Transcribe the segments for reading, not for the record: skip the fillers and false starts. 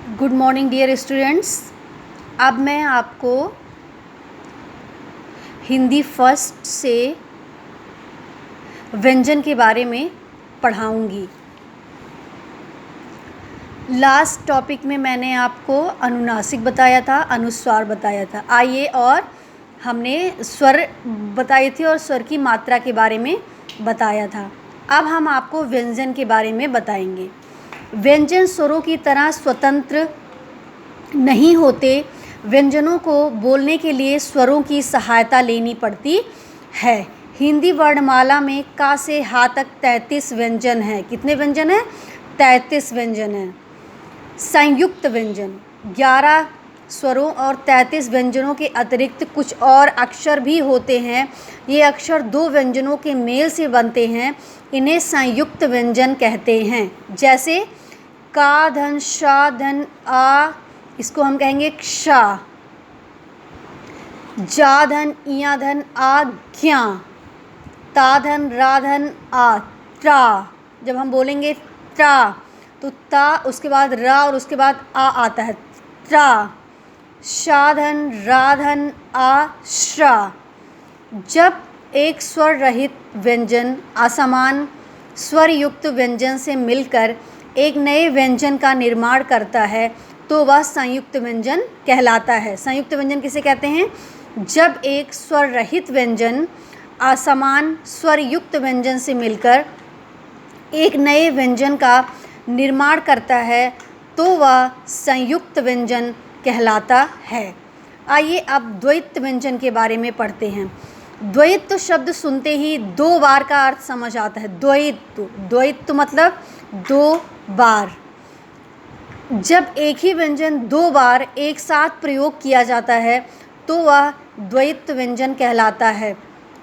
Good morning dear students. अब मैं आपको हिंदी फर्स्ट से व्यंजन के बारे में पढ़ाऊंगी। लास्ट टॉपिक में मैंने आपको अनुनासिक बताया था, अनुस्वार बताया था। आइए, और हमने स्वर बताए थे और स्वर की मात्रा के बारे में बताया था। अब हम आपको व्यंजन के बारे में बताएंगे। व्यंजन स्वरों की तरह स्वतंत्र नहीं होते। व्यंजनों को बोलने के लिए स्वरों की सहायता लेनी पड़ती है। हिंदी वर्णमाला में का से हा तक 33 व्यंजन हैं। कितने व्यंजन हैं? 33 व्यंजन हैं। संयुक्त व्यंजन 11 स्वरों और 33 व्यंजनों के अतिरिक्त कुछ और अक्षर भी होते हैं। ये अक्षर दो व्यंजनों के मेल से बनते हैं। इन्हें संयुक्त व्यंजन कहते हैं। जैसे का धन शा धन आ, इसको हम कहेंगेक्षा। जा धन इया धन आ ज्ञा। ता धन रा धन आ त्रा। जब हम बोलेंगे त्रा तो ता उसके बाद रा और उसके बाद आ आता है, त्रा। शा धन रा धन आ श्रा। जब एक स्वर रहित व्यंजन असमान स्वर युक्त व्यंजन से मिलकर एक नए व्यंजन का निर्माण करता है तो वह संयुक्त व्यंजन कहलाता है। संयुक्त व्यंजन किसे कहते हैं? जब एक स्वर रहित व्यंजन असमान स्वर युक्त व्यंजन से मिलकर एक नए व्यंजन का निर्माण करता है तो वह संयुक्त व्यंजन कहलाता है। आइए अब द्वैत व्यंजन के बारे में पढ़ते हैं। द्वैत शब्द सुनते ही दो बार का अर्थ समझ आता है। द्वैत मतलब दो बार। जब एक ही व्यंजन दो बार एक साथ प्रयोग किया जाता है तो वह द्वैत व्यंजन कहलाता है।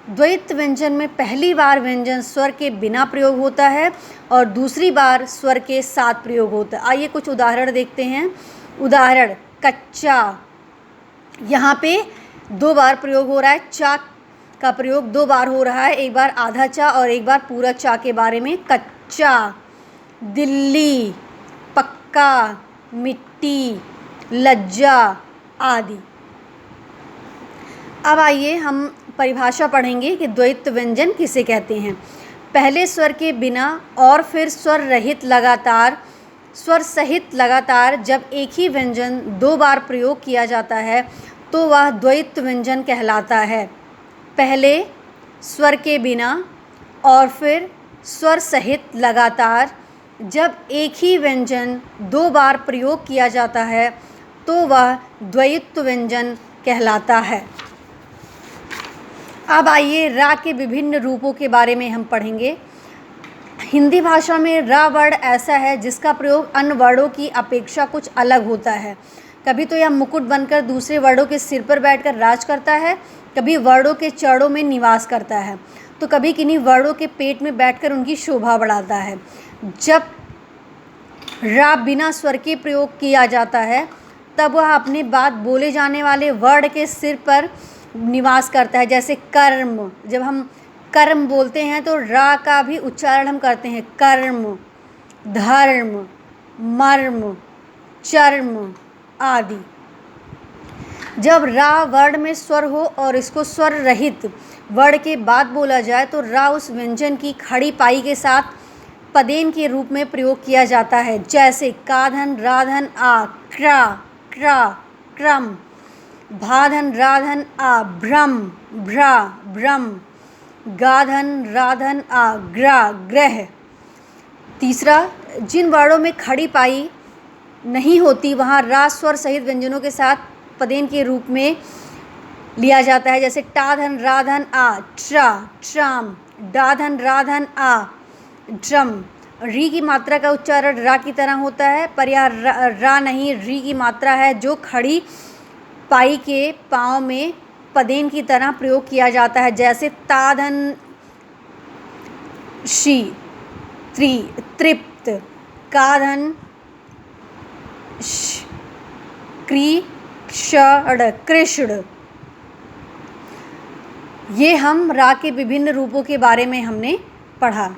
द्वैत व्यंजन में पहली बार व्यंजन स्वर के बिना प्रयोग होता है और दूसरी बार स्वर के साथ प्रयोग होता है। आइए कुछ उदाहरण देखते हैं। उदाहरण कच्चा, यहाँ पे दो बार प्रयोग हो रहा है। चा का प्रयोग दो बार हो रहा है, एक बार आधा चा और एक बार पूरा चा के बारे में। कच्चा। दिल्ली, पक्का, मिट्टी, लज्जा आदि। अब आइए हम परिभाषा पढ़ेंगे कि द्वैत व्यंजन किसे कहते हैं। पहले स्वर के बिना और फिर स्वर रहित लगातार, स्वर सहित लगातार जब एक ही व्यंजन दो बार प्रयोग किया जाता है तो वह द्वैत व्यंजन कहलाता है। पहले स्वर के बिना और फिर स्वर सहित लगातार जब एक ही व्यंजन दो बार प्रयोग किया जाता है तो वह द्वैत व्यंजन कहलाता है। अब आइए रा के विभिन्न रूपों के बारे में हम पढ़ेंगे। हिंदी भाषा में रा वर्ण ऐसा है जिसका प्रयोग अन्य वर्णों की अपेक्षा कुछ अलग होता है। कभी तो यह मुकुट बनकर दूसरे वर्णों के सिर पर बैठकर राज करता है, कभी वर्णों के चरणों में निवास करता है, तो कभी किन्हीं वर्णों के पेट में बैठकर उनकी शोभा बढ़ाता है। जब रा बिना स्वर के प्रयोग किया जाता है तब वह अपने बाद बोले जाने वाले वर्ण के सिर पर निवास करता है। जैसे कर्म, जब हम कर्म बोलते हैं तो रा का भी उच्चारण हम करते हैं, कर्म। धर्म, मर्म, चर्म आदि। जब रा वर्ण में स्वर हो और इसको स्वर रहित वर्ण के बाद बोला जाए तो रा उस व्यंजन की खड़ी पाई के साथ पदेन के रूप में प्रयोग किया जाता है। जैसे काधन राधन आ क्रा क्रा क्रम। भाधन राधन आ भ्रम भ्रा भ्रम। गाधन राधन आ ग्रा ग्रह। तीसरा, जिन वर्णों में खड़ी पाई नहीं होती वहाँ रा स्वर सहित व्यंजनों के साथ पदेन के रूप में लिया जाता है। जैसे टाधन राधन आ ट्रा ट्राम। डाधन राधन आ ड्रम। री की मात्रा का उच्चारण रा की तरह होता है, पर यह रा नहीं, री की मात्रा है जो खड़ी पाई के पाँव में पदेन की तरह प्रयोग किया जाता है। जैसे ताधन शी तृप्त। काधन क्री क्षण कृष्ण। ये हम रा के विभिन्न रूपों के बारे में हमने पढ़ा।